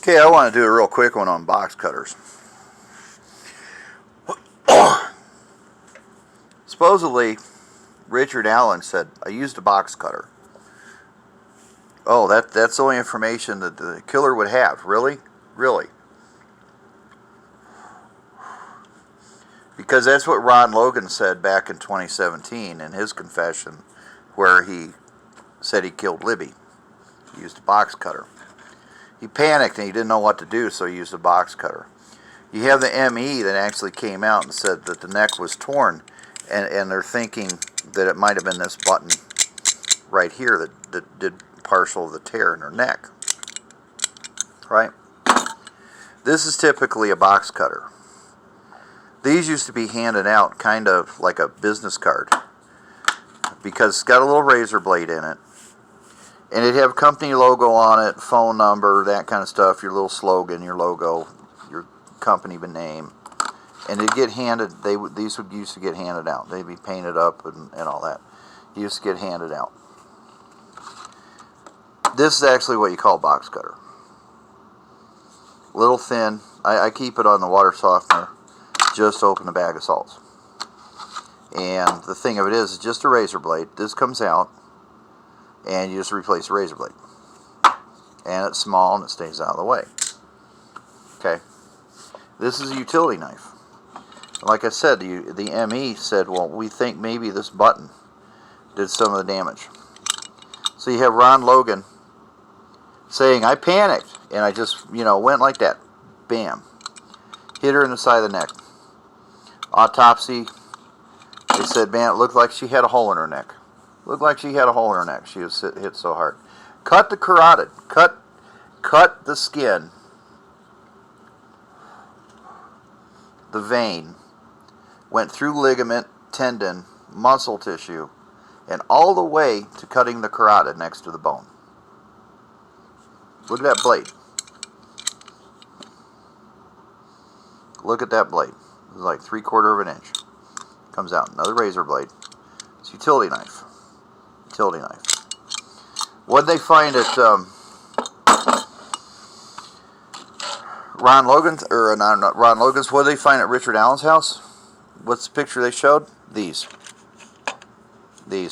Okay, I want to do a real quick one on box cutters. Supposedly, Richard Allen said, I used a box cutter. Oh, that's the only information that the killer would have. Really? Really? Because that's what Ron Logan said back in 2017 in his confession, where he said he killed Libby. He used a box cutter. He panicked and he didn't know what to do, so he used a box cutter. You have the ME that actually came out and said that the neck was torn, and they're thinking that it might have been this button right here that did partial of the tear in her neck. Right? This is typically a box cutter. These used to be handed out kind of like a business card, because it's got a little razor blade in it. And it'd have company logo on it, phone number, that kind of stuff, your little slogan, your logo, your company name. And it'd get handed, these would used to get handed out. They'd be painted up and all that. It used to get handed out. This is actually what you call a box cutter. Little thin. I keep it on the water softener. Just open a bag of salts. And the thing of it is just a razor blade. This comes out, and you just replace the razor blade. And it's small and it stays out of the way. Okay. This is a utility knife. Like I said, the ME said, well, we think maybe this button did some of the damage. So you have Ron Logan saying, I panicked, and I just, went like that. Bam. Hit her in the side of the neck. Autopsy, they said, man, it looked like she had a hole in her neck. Looked like she had a hole in her neck. She was hit so hard. Cut the carotid. Cut the skin. The vein. Went through ligament, tendon, muscle tissue, and all the way to cutting the carotid next to the bone. Look at that blade. Look at that blade. It's like 3/4 of an inch. Comes out. Another razor blade. It's a utility knife. Utility knife. What'd they find at Ron Logan's, or not Ron Logan's, what'd they find at Richard Allen's house? What's the picture they showed? These,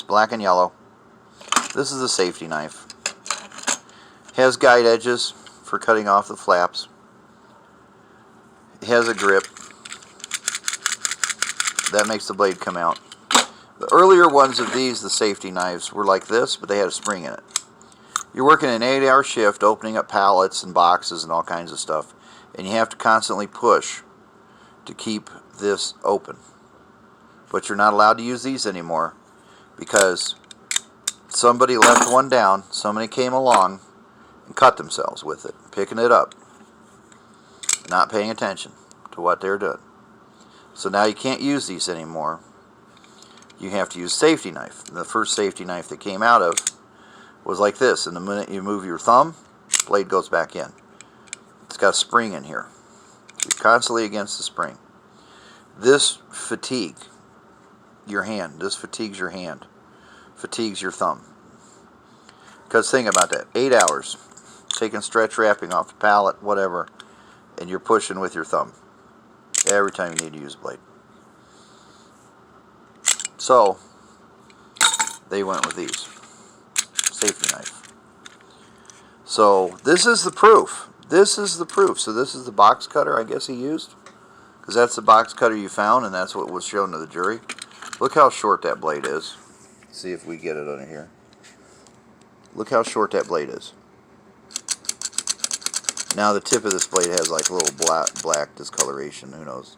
black and yellow. This is a safety knife. Has guide edges for cutting off the flaps. It has a grip. That makes the blade come out. The earlier ones of these, the safety knives, were like this, but they had a spring in it. You're working an 8-hour shift, opening up pallets and boxes and all kinds of stuff, and you have to constantly push to keep this open. But you're not allowed to use these anymore because somebody left one down, somebody came along and cut themselves with it, picking it up, not paying attention to what they're doing. So now you can't use these anymore. You have to use safety knife. The first safety knife that came out of was like this, and the minute you move your thumb, blade goes back in. It's got a spring in here. You're constantly against the spring. This fatigue your hand. This fatigues your hand. Fatigues your thumb. Because think about that. 8 hours. Taking stretch wrapping off the pallet, whatever, and you're pushing with your thumb every time you need to use a blade. So they went with these. Safety knife. So this is the proof. This is the proof. So this is the box cutter I guess he used. Because that's the box cutter you found, and that's what was shown to the jury. Look how short that blade is. Let's see if we get it on here. Look how short that blade is. Now the tip of this blade has like a little black discoloration. Who knows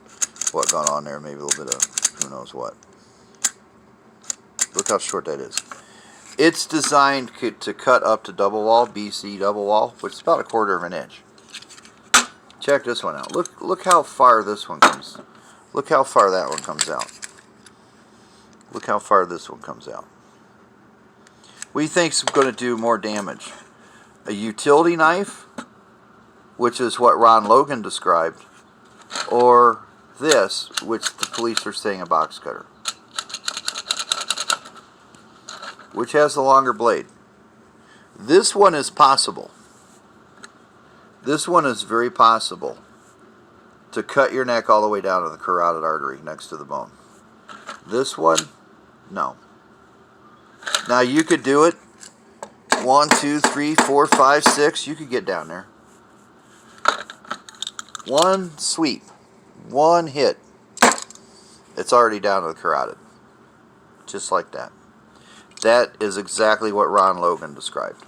what gone on there? Maybe a little bit of who knows what. Look how short that is. It's designed to cut up to double wall, BC double wall, which is about 1/4 of an inch. Check this one out. Look how far this one comes. Look how far that one comes out. Look how far this one comes out. What do you think's going to do more damage? A utility knife, which is what Ron Logan described, or this, which the police are saying a box cutter? Which has the longer blade? This one is possible. This one is very possible to cut your neck all the way down to the carotid artery next to the bone. This one, no. Now you could do it 1, 2, 3, 4, 5, 6. You could get down there. One sweep, one hit. It's already down to the carotid. Just like that. That is exactly what Ron Logan described.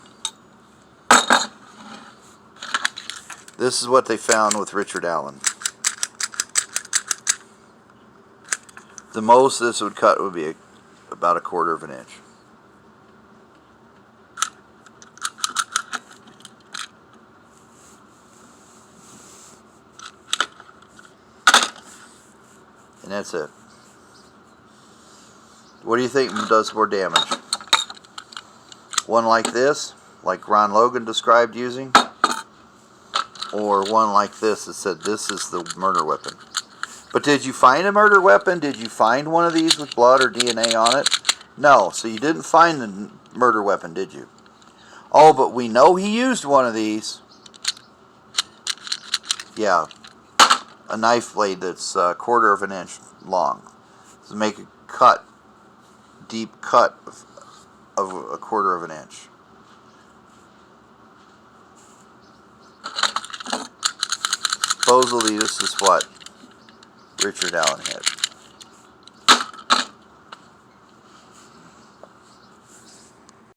This is what they found with Richard Allen. The most this would cut would be about 1/4 of an inch. And that's it. What do you think does more damage? One like this, like Ron Logan described using, or one like this that said this is the murder weapon? But did you find a murder weapon? Did you find one of these with blood or DNA on it? No, so you didn't find the murder weapon, did you? Oh, but we know he used one of these. Yeah, a knife blade that's 1/4 of an inch long to make a cut, deep cut of 1/4 of an inch. Supposedly this is what Richard Allen had.